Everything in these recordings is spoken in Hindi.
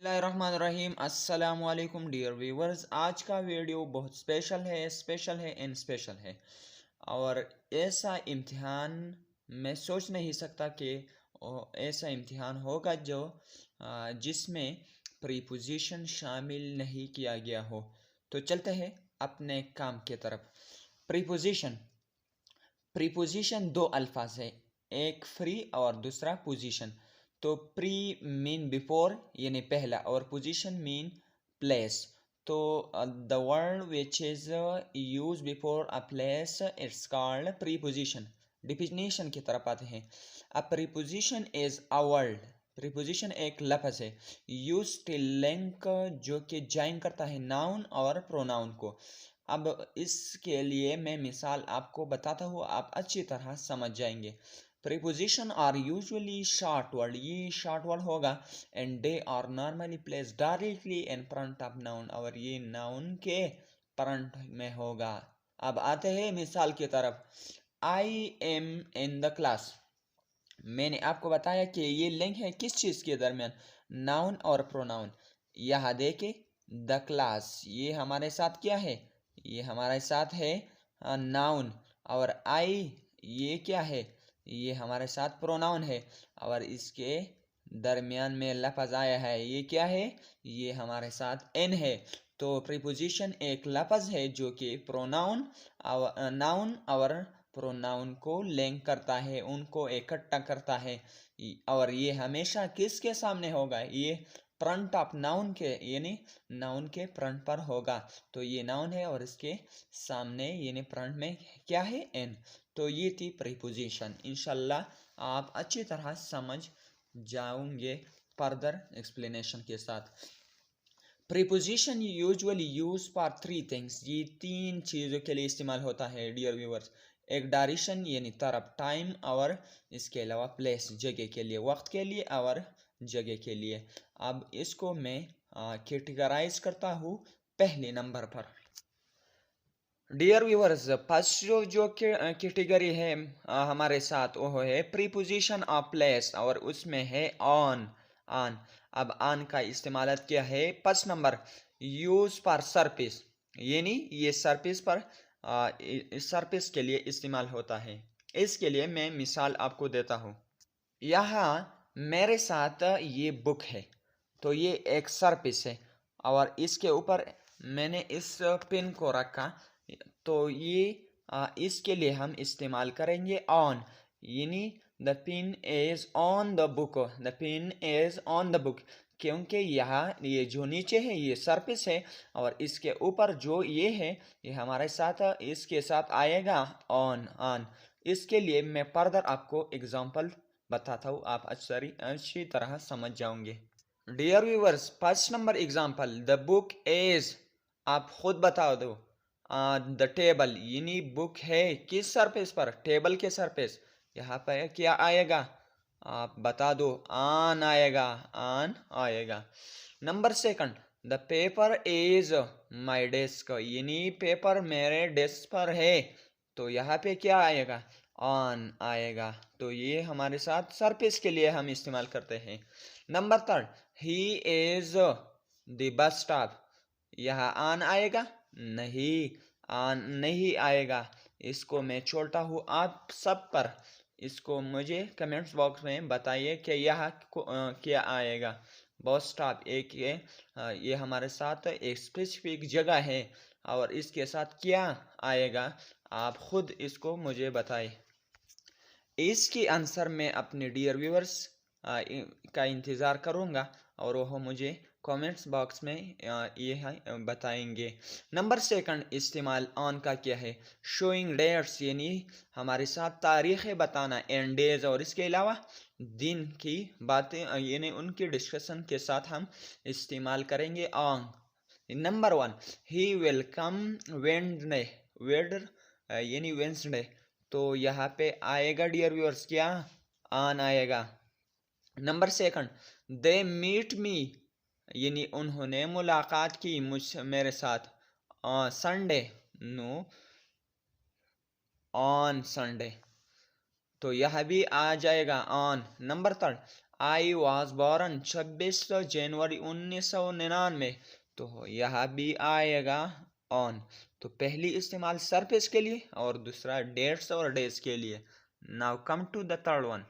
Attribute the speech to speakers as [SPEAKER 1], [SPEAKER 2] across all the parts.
[SPEAKER 1] बिस्मिल्लाहिर्रहमानिर्रहीम अस्सलाम वालेकुम डियर व्यूवर्स। आज का वीडियो बहुत स्पेशल है इन स्पेशल है। और ऐसा इम्तिहान मैं सोच नहीं सकता कि ऐसा इम्तिहान होगा जिसमें प्रीपोजिशन शामिल नहीं किया गया हो। तो चलते हैं अपने काम के तरफ। प्रीपोजिशन प्रीपोजिशन दो अल्फाज है, एक फ्री और दूसरा पोजीशन। तो प्री मीन बिफोर यानी पहला, और पोजीशन मीन प्लेस। तो the word which is use before a place it's called preposition. Definition की तरफ आते हैं। अ preposition is a word. Preposition एक लफ्ज है यूज टू लिंक, जो कि ज्वाइन करता है नाउन और प्रोनाउन को। अब इसके लिए मैं मिसाल आपको बताता हूँ, आप अच्छी तरह समझ जाएंगे। Preposition are usually short word, ये शॉर्ट वर्ड होगा, and they are normally place directly in front of noun, और ये नाउन के फ्रंट में होगा। अब आते हैं मिसाल की तरफ। I am in the class. मैंने आपको बताया कि ये लिंक है किस चीज़ के दरमियान, नाउन और प्रोनाउन। यहाँ देखे द क्लास, ये हमारे साथ क्या है, ये हमारे साथ है नाउन। और आई ये क्या है, ये हमारे साथ प्रोनाउन है। और इसके दरमियान में लफ्ज़ आया है, ये क्या है, ये हमारे साथ एन है। तो प्रीपोजिशन एक लफ्ज़ है जो कि प्रोनाउन और नाउन और प्रोनाउन को लिंक करता है, उनको इकट्ठा करता है। और ये हमेशा किसके सामने होगा, ये फ्रंट ऑफ नाउन के, यानी नाउन के फ्रंट पर होगा। तो ये नाउन है और इसके सामने यानी फ्रंट में क्या है, एन। तो ये थी प्रीपोजिशन। इंशाल्लाह आप अच्छी तरह समझ जाओगे फर्दर एक्सप्लेनेशन के साथ। Preposition usually use for three things, ये तीन चीज़ों के लिए इस्तेमाल होता है डियर व्यूवर्स। एक डायरेक्शन यानी तरफ, टाइम, और इसके अलावा प्लेस जगह के लिए, वक्त के लिए और जगह के लिए। अब इसको मैं कैटेगराइज करता हूँ पहले नंबर पर। डियर व्यूवर्स, फर्स्ट जो कैटेगरी है हमारे साथ, वो है प्रीपोजिशन ऑफ प्लेस, और उसमें है ऑन। ऑन। अब ऑन का इस्तेमाल क्या है, first number use for surface, यानी ये सरफेस पर इस सरफेस के लिए इस्तेमाल होता है। इसके लिए मैं मिसाल आपको देता हूँ। यहाँ मेरे साथ ये बुक है, तो ये एक सरफेस है, और इसके ऊपर मैंने इस पेन को रखा। तो ये इसके लिए हम इस्तेमाल करेंगे ऑन, यानी the pen is on the book, the pen is on the book. क्योंकि यहाँ ये जो नीचे है ये सरफेस है, और इसके ऊपर जो ये है ये हमारे साथ इसके साथ आएगा ऑन। ऑन। इसके लिए मैं फर्दर आपको एग्जांपल बताता हूँ, आप अच्छी तरह समझ जाओगे। Dear viewers, first number example, the book is, आप खुद बता दो। द टेबल, यानी बुक है किस सरफेस पर, टेबल के सरफेस। यहाँ पर क्या आएगा, आप बता दो, ऑन आएगा, ऑन आएगा। Number second, the paper is my desk, यानी पेपर मेरे डेस्क पर है। तो यहाँ पे क्या आएगा, ऑन आएगा। तो ये हमारे साथ सरफेस के लिए हम इस्तेमाल करते हैं। Number third, he is the bus stop, यहाँ ऑन आएगा, नहीं, ऑन नहीं आएगा। इसको मैं छोड़ता हूँ आप सब पर। इसको मुझे कमेंट्स बॉक्स में बताइए कि यहाँ क्या आएगा। बस स्टॉप एक ये हमारे साथ एक स्पेसिफिक जगह है, और इसके साथ क्या आएगा आप खुद इसको मुझे बताएं। इसकी आंसर मैं अपने डियर व्यूअर्स का इंतज़ार करूँगा, और वह मुझे कमेंट्स बॉक्स में ये बताएंगे। नंबर सेकंड इस्तेमाल ऑन का क्या है, शोइंग डेट्स, यानी हमारे साथ तारीखें बताना, एंड डेज, और इसके अलावा दिन की बातें, यानी उनकी डिस्कशन के साथ हम इस्तेमाल करेंगे on. Number one, he will come Wednesday, wed यानी वेंसडे। तो यहाँ पे आएगा डियर व्यूअर्स क्या, ऑन आएगा। Number second, they meet me, यानी उन्होंने मुलाकात की मेरे साथ संडे, नो, ऑन संडे। तो यह भी आ जाएगा on. Number third, I was born 26 जनवरी 1999। तो यहाँ भी आएगा ऑन। तो पहली इस्तेमाल सरफेस के लिए और दूसरा डेट्स और डेज के लिए। Now come to the third one.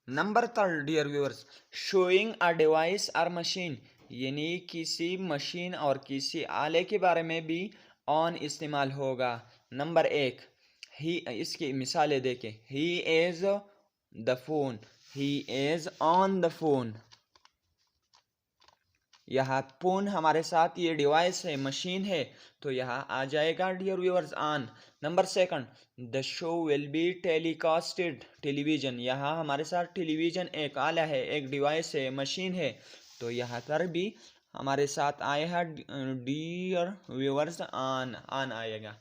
[SPEAKER 1] Number third dear viewers, showing a device और मशीन, यानी किसी मशीन और किसी आले के बारे में भी ऑन इस्तेमाल होगा। नंबर एक, ही, इसकी मिसालें देखें। He is the phone, he is on the phone. यहाँ फोन हमारे साथ ये डिवाइस है, मशीन है, तो यहाँ आ जाएगा dear viewers on. Number second, the show will be telecasted, television, यहाँ हमारे साथ टेलीविजन एक आला है, एक डिवाइस है, मशीन है, तो यहाँ पर भी हमारे साथ आएगा डियर व्यूअर्स ऑन, ऑन आएगा।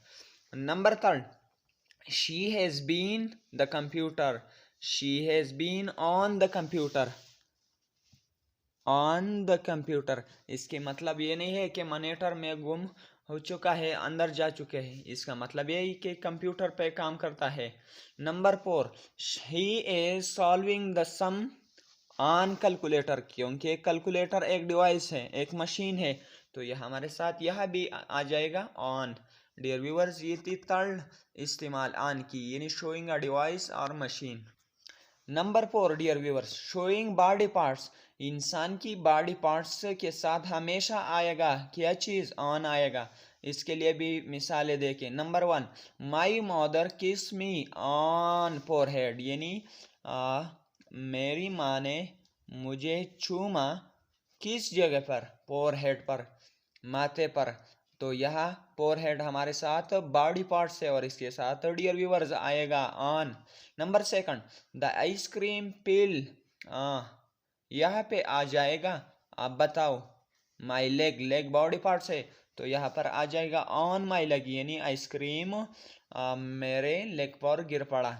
[SPEAKER 1] Number third, she has been the computer, she has been on the computer, on the computer. इसके मतलब ये नहीं है कि मॉनिटर में गुम हो चुका है, अंदर जा चुके हैं, इसका मतलब ये है कि कंप्यूटर पे काम करता है। Number four, he is solving the sum on calculator, क्योंकि कैलकुलेटर एक डिवाइस है, एक मशीन है, तो यह हमारे साथ यह भी आ जाएगा ऑन। डियर व्यूअर्स, ये थी थर्ड इस्तेमाल ऑन की, यानी शोइंग अ डिवाइस और machine. Number four dear viewers, showing body parts, इंसान की बॉडी पार्ट्स के साथ हमेशा आएगा क्या चीज़, ऑन आएगा। इसके लिए भी मिसालें देखें। नंबर वन, माई मदर किस मी ऑन फोरहेड, यानी मेरी माँ ने मुझे चूमा किस जगह पर, फोरहेड पर, माथे पर। तो यह फोरहेड हमारे साथ बॉडी पार्ट्स है और इसके साथ डियर व्यूअर्स आएगा on. Number second, the ice cream fell, यहाँ पे आ जाएगा, आप बताओ, my leg, leg body parts है, तो यहाँ पर आ जाएगा ऑन माई लेग, यानी आइसक्रीम मेरे लेग पर गिर पड़ा।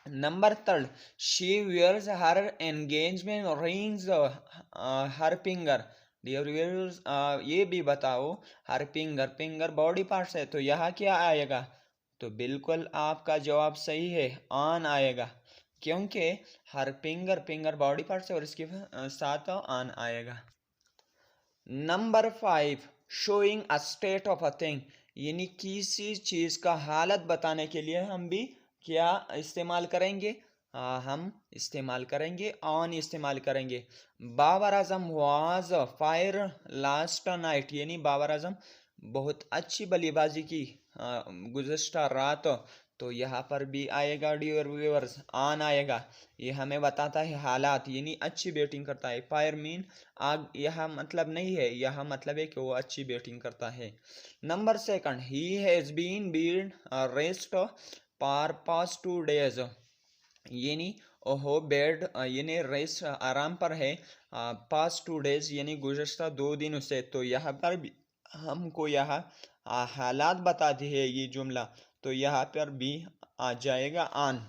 [SPEAKER 1] Number third, she wears her engagement rings her finger, dear viewers ये भी बताओ, her finger, finger body parts है, तो यहाँ क्या आएगा। तो बिल्कुल आपका जवाब सही है, ऑन आएगा, क्योंकि हर फिंगर, फिंगर बॉडी पार्ट्स है और इसके साथ ऑन आएगा। Number five, showing a state of a thing, यानी किसी चीज़ का हालत बताने के लिए हम भी क्या इस्तेमाल करेंगे, हम इस्तेमाल करेंगे ऑन, इस्तेमाल करेंगे। Babar Azam was fire last night, यानी बाबर आजम बहुत अच्छी बल्लेबाजी की गुज़श्ता रात, तो यहाँ पर भी आएगा डियर व्यूअर्स ऑन आएगा। ये हमें बताता है हालात, यानी अच्छी बैटिंग करता है। फायर मीन आग, यह मतलब नहीं है, यह मतलब है कि वो अच्छी बैटिंग करता है। Number second, he has been rest for past 2 days, यानी ओहो बेड, यानी रेस्ट आराम पर है पास्ट 2 डेज, यानी गुज़श्ता 2 दिनों से। तो यहाँ पर भी हमको यह हालात बताती है ये जुमला, तो यहाँ पर भी आ जाएगा on.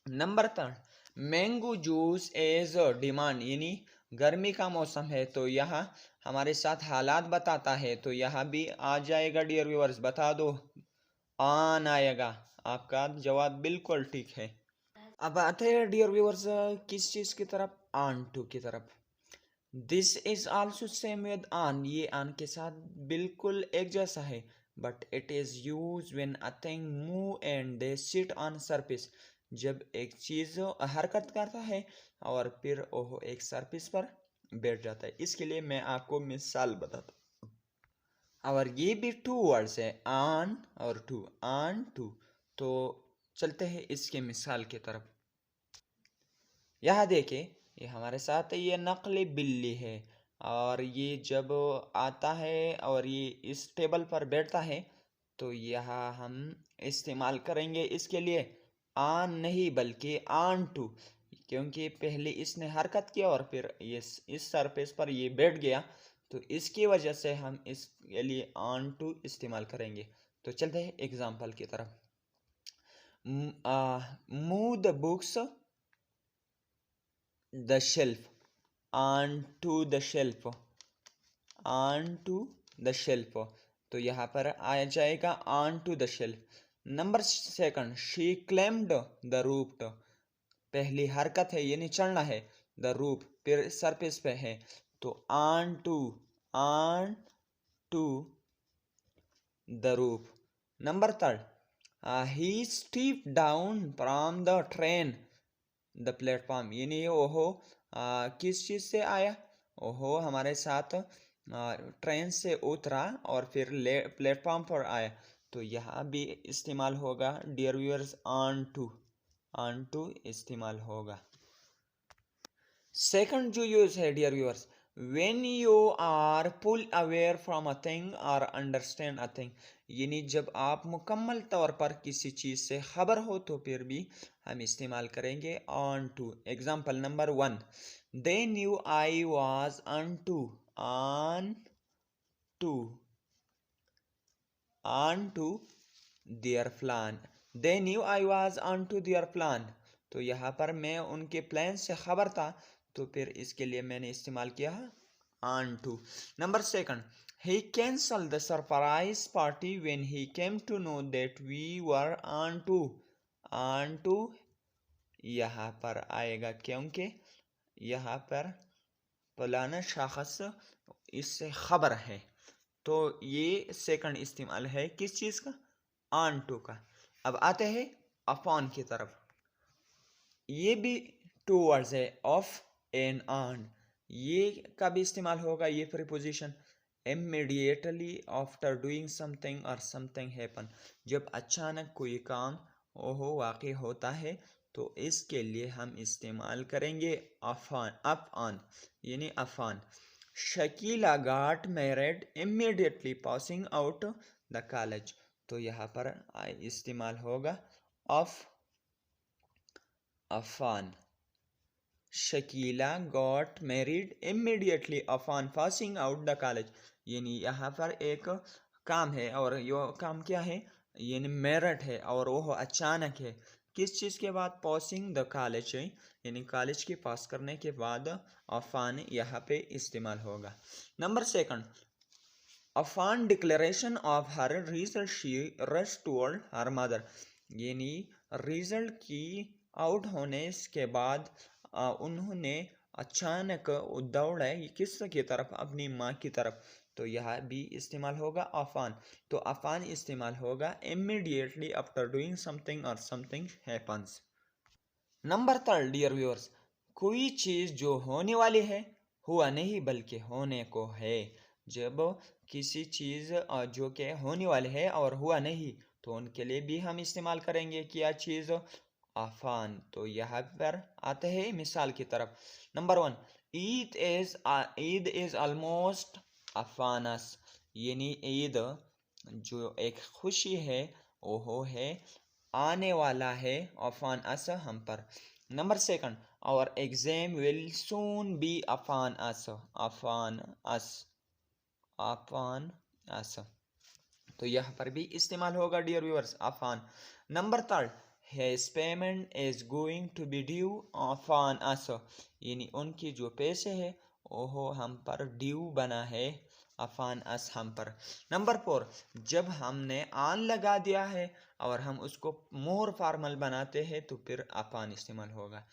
[SPEAKER 1] Number third, mango juice as demand, यानी गर्मी का मौसम है, तो यहाँ हमारे साथ हालात बताता है, तो यहाँ भी आ जाएगा डियर व्यूअर्स, बता दो, ऑन आएगा। आपका जवाब बिल्कुल ठीक है। अब आते हैं डियर व्यूअर्स किस चीज़ की तरफ, ऑन टू की तरफ। This is also same with on, ये ऑन के साथ बिल्कुल एक जैसा है, but it is use when a thing move and they sit on surface, जब एक चीज हरकत करता है और फिर वह एक सरफेस पर बैठ जाता है। इसके लिए मैं आपको मिसाल बताता हूँ, और ये भी 2 वर्ड्स है, ऑन और टू, ऑन टू। तो चलते हैं इसके मिसाल की तरफ। यहाँ देखें, ये हमारे साथ ये नकली बिल्ली है, और ये जब आता है और ये इस टेबल पर बैठता है, तो यहाँ हम इस्तेमाल करेंगे इसके लिए ऑन नहीं बल्कि ऑन टू, क्योंकि पहले इसने हरकत किया और फिर ये इस सरफेस पर ये बैठ गया, तो इसकी वजह से हम इसके लिए ऑन टू इस्तेमाल करेंगे। तो चलते हैं एग्जाम्पल की तरफ। Move the books the shelf, onto the shelf, onto the shelf, तो यहाँ पर आ जाएगा onto the shelf। Number second, she climbed the roof, पहली हरकत है यानी चढ़ना है, द रूफ फिर सरफेस पे है तो onto the roof. Number third, he step down from the train the platform, यानी ओहो किस चीज़ से आया, ओहो हमारे साथ ट्रेन से उतरा और फिर प्लेटफॉर्म पर आया, तो यहाँ भी इस्तेमाल होगा डियर व्यूअर्स ऑन टू इस्तेमाल होगा। सेकंड जो यूज है dear viewers, when you are full aware from a thing और अंडरस्टैंड अ थिंग, यानी जब आप मुकम्मल तौर पर किसी चीज़ से खबर हो तो फिर भी हम इस्तेमाल करेंगे on to. Example number 1, they knew I was on to their plan, they knew I was on to their plan, तो यहाँ पर मैं उनके प्लान से खबर था तो फिर इसके लिए मैंने इस्तेमाल किया on to. Number second, he cancel the surprise party when he came to know that we were on to यहाँ पर आएगा क्योंकि यहाँ पर फलाना शख्स इससे खबर है, तो ये सेकंड इस्तेमाल है किस चीज़ का, ऑन टू का। अब आते हैं अपॉन की तरफ, ये भी टू वर्ड्स है, ऑफ एंड ऑन, ये का भी इस्तेमाल होगा ये preposition immediately after doing something और समथिंग हैपन, जब अचानक कोई काम ओहो वाक़ई होता है तो इसके लिए हम इस्तेमाल करेंगे अप ऑन यानी upon. Shakeela got married immediately passing out the college, तो यहाँ पर इस्तेमाल होगा of upon. Shakeela got married immediately upon passing out the college, यानी यहाँ पर एक काम है और यो काम क्या है, यानी मेरिट है और वो अचानक है, किस चीज़ के बाद, पासिंग द कॉलेज, यानी कॉलेज के पास करने के बाद अपॉन यहाँ पे इस्तेमाल होगा। Number second, upon declaration of her result she rush toward her mother, यानी रिजल्ट की आउट होने के बाद उन्होंने अचानक दौड़ा किस की तरफ, अपनी माँ की तरफ, तो यह भी इस्तेमाल होगा अफान। तो अफान इस्तेमाल होगा इमीडिएटली आफ्टर डूइंग समथिंग और something happens. Number third dear viewers, कोई चीज़ जो होने वाली है हुआ नहीं बल्कि होने को है, जब किसी चीज़ जो कि होने वाली है और हुआ नहीं तो उनके लिए भी हम इस्तेमाल करेंगे क्या चीज़, आफान। तो यहाँ पर आते हैं मिसाल की तरफ। नंबर 1, ईद इज़ ऑलमोस्ट अफानस, यानी ईद जो एक खुशी है वो है आने वाला है अफान अस हम पर। Number second, our exam will soon be upon us, upon us, तो यहाँ पर भी इस्तेमाल होगा dear viewers upon. Number third, his payment is going to be due upon us, यानी उनकी जो पैसे है ओहो हम पर ड्यू बना है अफान अस हम पर। नंबर 4, जब हमने आन लगा दिया है और हम उसको मोर फॉर्मल बनाते हैं तो फिर अफान इस्तेमाल होगा।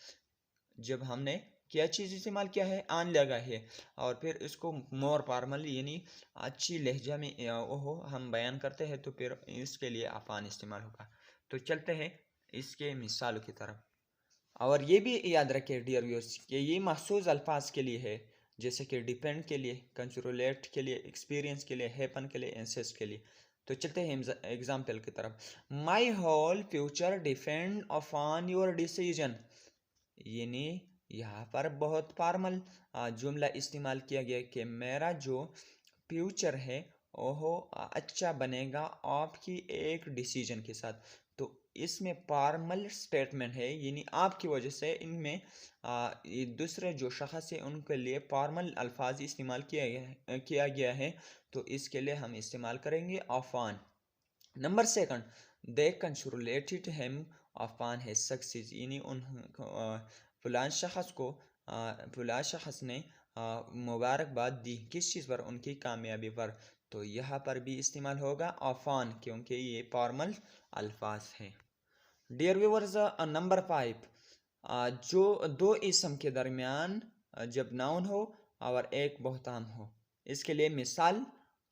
[SPEAKER 1] जब हमने क्या चीज़ इस्तेमाल किया है, आन लगा है और फिर इसको मोर फॉर्मल यानी अच्छी लहजा में ओहो हम बयान करते हैं तो फिर इसके लिए अफान इस्तेमाल होगा। तो चलते हैं इसके मिसालों की तरफ, और ये भी याद रखें डियर व्यूअर्स कि ये मखसूस अल्फाज के लिए है, जैसे कि डिपेंड के लिए, कंसुलेट के लिए, एक्सपीरियंस के लिए, हैपन के लिए, इंसेस्ट के लिए। तो चलते हैं एग्जाम्पल की तरफ। My whole future depend upon your decision, यानी यहाँ पर बहुत फॉर्मल जुमला इस्तेमाल किया गया कि मेरा जो फ्यूचर है ओहो अच्छा बनेगा आपकी एक डिसीजन के साथ। तो इसमें फॉर्मल स्टेटमेंट है, यानी आपकी वजह से इनमें ये दूसरे जो शख्स है उनके लिए फॉर्मल अल्फाज इस्तेमाल किया गया है, तो इसके लिए हम इस्तेमाल करेंगे upon. Number second, they congratulated him upon his success, यानी उन फलां शख्स ने मुबारकबाद दी किस चीज़ पर, उनकी कामयाबी पर। तो यहाँ पर भी इस्तेमाल होगा ऑफान क्योंकि ये फॉर्मल अल्फाज हैं। डियर व्यूअर्स, नंबर 5, जो दो इसम के दरमियान जब नाउन हो और एक बहुताम हो। इसके लिए मिसाल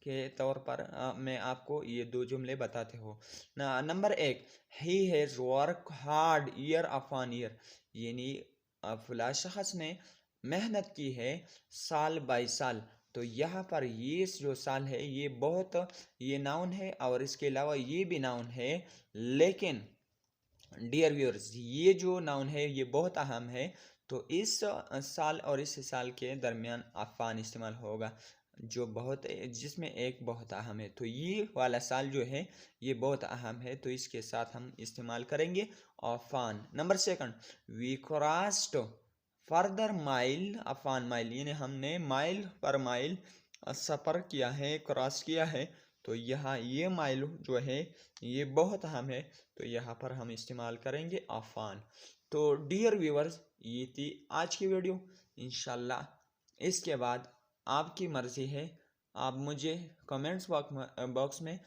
[SPEAKER 1] के तौर पर मैं आपको ये दो जुमले बताते हो। Number 1, he has work hard year upon year, यानी फला शख्स ने मेहनत की है साल बाई साल। तो यहाँ पर ये जो साल है ये नाउन है और इसके अलावा ये भी नाउन है, लेकिन डियर व्यूअर्स ये जो नाउन है ये बहुत अहम है। तो इस साल और इस साल के दरमियान अफान इस्तेमाल होगा जो जिसमें एक बहुत अहम है। तो ये वाला साल जो है ये बहुत अहम है, तो इसके साथ हम इस्तेमाल करेंगे upon. Number 2, we crossed further mile upon mile, यानी हमने माइल पर माइल सफ़र किया है, क्रॉस किया है। तो यहाँ ये माइल जो है ये बहुत अहम है, तो यहाँ पर हम इस्तेमाल करेंगे अफान। तो डियर व्यूअर्स ये थी आज की वीडियो। इंशाल्लाह इसके बाद आपकी मर्ज़ी है, आप मुझे कमेंट्स बॉक्स में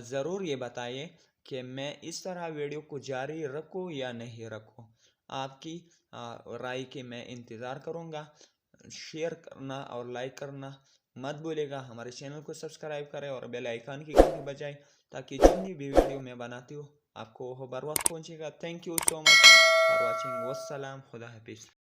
[SPEAKER 1] ज़रूर ये बताइए कि मैं इस तरह वीडियो को जारी रखूँ या नहीं रखूँ। आपकी राय के मैं इंतज़ार करूँगा। शेयर करना और लाइक करना मत भूलिएगा। हमारे चैनल को सब्सक्राइब करें और बेल आइकन की घंटी बजाएं ताकि जितनी भी वीडियो मैं बनाती हूँ आपको वो बर वक्त पहुँचेगा। Thank you so much for watching. वस्सलाम, खुदा हाफिज़।